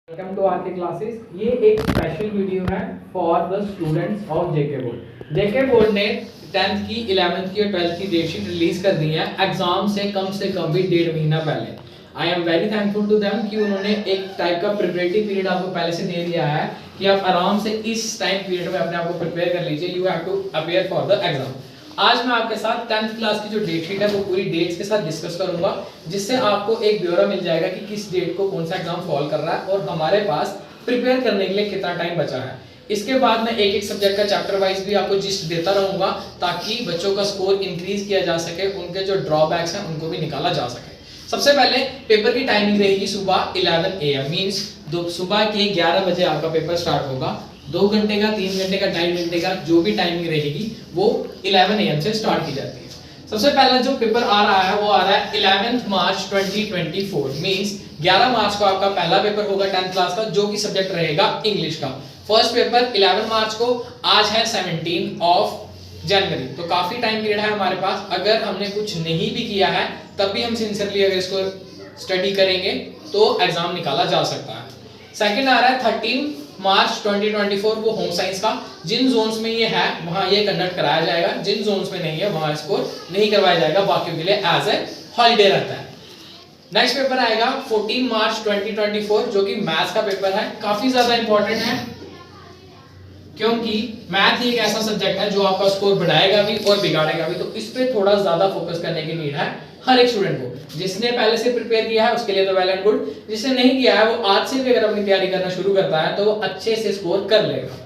Welcome to are के classes. ये एक स्पेशल वीडियो है for the students of JK board. JK board ने 10th की 11th की और 12th की डेट शीट रिलीज कर दी है एग्जाम से कम भी 1.5 महीना पहले। I am very thankful to them कि उन्होंने एक टाइप का प्रिपरेटरी पीरियड आपको पहले से दे दिया है कि आप आराम से इस टाइम पीरियड में अपने आप को प्रिपेयर कर लीजिए। You have to appear for the exam. आज मैं आपके साथ 10th क्लास की जो डेट शीट है वो पूरी डेट्स के साथ डिस्कस करूंगा, जिससे आपको एक ब्यौरा मिल जाएगा कि किस डेट को कौन सा एग्जाम फॉल कर रहा है और हमारे पास प्रिपेयर करने के लिए कितना टाइम बचा है। इसके बाद मैं एक एक सब्जेक्ट का चैप्टर वाइज भी आपको जिस्ट देता रहूंगा ताकि बच्चों का स्कोर इंक्रीज किया जा सके, उनके जो ड्रॉबैक्स हैं उनको भी निकाला जा सके। सबसे पहले पेपर की टाइमिंग रहेगी सुबह 11 AM मींस सुबह के 11 बजे आपका पेपर स्टार्ट होगा। 2 घंटे का, 3 घंटे का, 2.5 घंटे का जो भी टाइमिंग रहेगी वो 11 AM से स्टार्ट की जाती है। सबसे पहला जो पेपर आ रहा है वो आ रहा है 11 मार्च 2024 मींस 11 मार्च को आपका पहला पेपर होगा 10th क्लास का, जो कि सब्जेक्ट रहेगा इंग्लिश का। फर्स्ट पेपर 11 मार्च को, आज है 17 जनवरी, तो काफी टाइम पीरियड है हमारे पास। अगर हमने कुछ नहीं भी किया है तब भी हम सिंसियरली अगर इसको स्टडी करेंगे तो एग्जाम निकाला जा सकता है। सेकंड आ रहा है 13 मार्च 2024, वो होम साइंस का। जिन जोन्स में ये है वहां ये कंडक्ट कराया जाएगा, जिन जोन्स में नहीं है वहां इसको नहीं करवाया जाएगा, बाकियों के लिए एज ए हॉलीडे रहता है। नेक्स्ट पेपर आएगा 14 मार्च 2024, जो कि मैथ्स का पेपर है। काफी ज्यादा इंपॉर्टेंट है क्योंकि मैथ ही एक ऐसा सब्जेक्ट है जो आपका स्कोर बढ़ाएगा भी और बिगाड़ेगा भी, तो इस पे थोड़ा ज्यादा फोकस करने की नीड है हर एक स्टूडेंट को। जिसने पहले से प्रिपेयर किया है उसके लिए तो वेल एंड गुड, जिसने नहीं किया है वो आज से भी अगर अपनी तैयारी करना शुरू करता है तो वो अच्छे से स्कोर कर लेगा।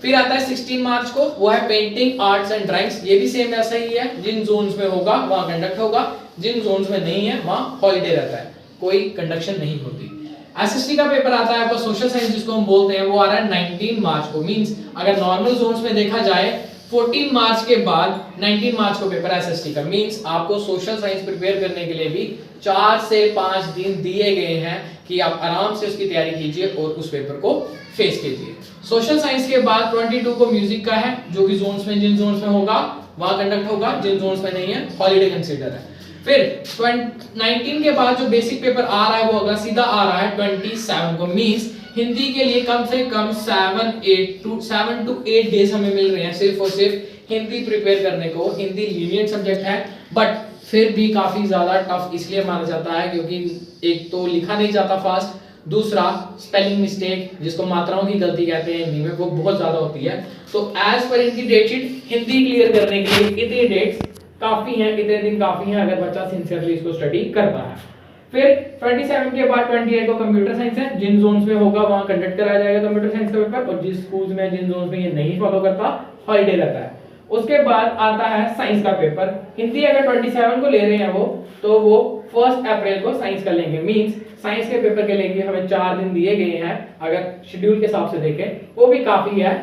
फिर आता है 16 मार्च को, वो है पेंटिंग, आर्ट्स एंड ड्राइंग्स। ये भी सेम ऐसा ही है, जिन जोन्स में होगा वहां कंडक्ट होगा, जिन जोन्स में नहीं है वहां हॉलीडे रहता है, कोई कंडक्शन नहीं होती। एसएसटी का पेपर आता है आपका सोशल साइंस जिसको हम बोलते हैं, वो आ रहा है 19 मार्च को मींस अगर नॉर्मल जोन्स में देखा जाए 14 मार्च के बाद 19 मार्च को पेपर एसएसटी का, मींस आपको सोशल साइंस प्रिपेयर करने के लिए भी 4 से 5 दिन दिए गए हैं कि आप आराम से उसकी तैयारी कीजिए और उस पेपर को फेस कीजिए। सोशल साइंस के बाद 22 को म्यूजिक का है, जो कि जोन्स में जिन जोन्स में होगा वहां कंडक्ट होगा, जिन जोन्स में नहीं है हॉलीडे कंसीडर है। फिर 19 के बाद जो बेसिक पेपर आ रहा है वो अगला सीधा आ रहा है 27 को, मींस हिंदी के लिए कम से कम 7 to 8 डेज हमें मिल रहे हैं सिर्फ और सिर्फ हिंदी प्रिपेयर करने को। हिंदी लीनियंट सब्जेक्ट है बट फिर भी काफी ज्यादा टफ इसलिए माना जाता है क्योंकि एक तो लिखा नहीं जाता फास्ट, दूसरा स्पेलिंग मिस्टेक जिसको मात्राओं की गलती कहते हैं हिंदी में वो बहुत ज्यादा होती है। तो एज पर इनकी डेट शीट हिंदी क्लियर करने के लिए इतनी डेट्स काफी हैं, इतने दिन काफी हैं अगर बच्चा सिंसियरली इसको स्टडी करता है। फिर 27 के बाद 28 को कंप्यूटर साइंस है, जिन जोन्स में होगा वहां कंडक्ट कराया जाएगा कंप्यूटर साइंस का पेपर, और जिस स्कूल्स में जिन जोन्स में ये नहीं फॉलो करता हॉलीडे रहता है। उसके बाद आता है साइंस का पेपर। हिंदी अगर 27 को ले रहे हैं वो, तो वो 1 अप्रैल को साइंस कर लेंगे, मींस साइंस के पेपर के लिए हमें 4 दिन दिए गए हैं अगर शेड्यूल के हिसाब से देखें, वो भी काफी है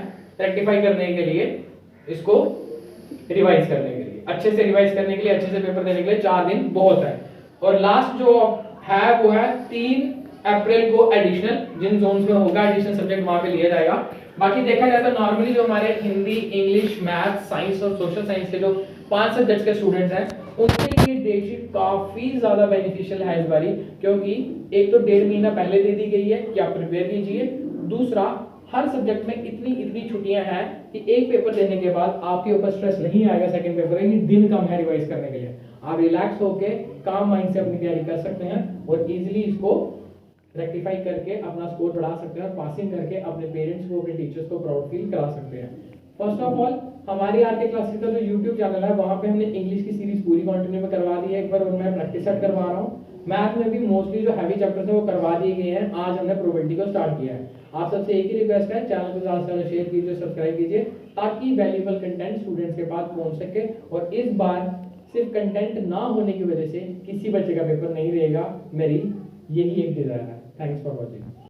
रेक्टिफाई करने के लिए, इसको रिवाइज करने के लिए, अच्छे से रिवाइज करने के लिए, अच्छे से पेपर देने के लिए 4 दिन बहुत है। और लास्ट जो है वो है 3 अप्रैल को एडिशनल, जिन जोन्स में होगा एडिशनल सब्जेक्ट वहां पे लिया जाएगा। बाकी देखा जाए तो नॉर्मली जो हमारे हिंदी, इंग्लिश, मैथ, साइंस और सोशल साइंस के जो 5 सब्जेक्ट्स के स्टूडेंट्स हैं उनके लिए डेट शीट काफी ज्यादा बेनिफिशियल है इस बारी, क्योंकि एक तो 1.5 महीना पहले दे दी गई है कि आप प्रिपेयर कीजिए, दूसरा हर सब्जेक्ट में इतनी छुट्टियां हैं कि एक पेपर देने के बाद आपके ऊपर स्ट्रेस नहीं आएगा सेकंड पेपर में, दिन कम है रिवाइज करने के लिए। आप रिलैक्स होके काम माइंड से अपनी तैयारी कर सकते हैं और इजीली इसको रेक्टिफाई करके अपना स्कोर बढ़ा सकते हैं और पासिंग करके अपने पेरेंट्स को, अपने टीचर्स को प्राउड फील करा सकते हैं। फर्स्ट ऑफ ऑल हमारी आरके क्लासेस का जो यूट्यूब चैनल है वहां पे हमने इंग्लिश की सीरीज पूरी कंटिन्यू में करवा दी है एक बार, और मैं प्रैक्टिस सेट करवा रहा हूँ। मैथ में भी मोस्टली जो हैवी चैप्टर्स है वो करवा दिए गए हैं, आज हमने प्रोबेबिलिटी को स्टार्ट किया है। आप सबसे एक ही रिक्वेस्ट है, चैनल को ज्यादा से ज्यादा शेयर कीजिए, सब्सक्राइब कीजिए ताकि वैल्यूएबल कंटेंट स्टूडेंट्स के पास पहुंच सके। और इस बार सिर्फ कंटेंट ना होने की वजह से किसी बच्चे का पेपर नहीं रहेगा, मेरी यही एक डिजायर है। Thanks for watching.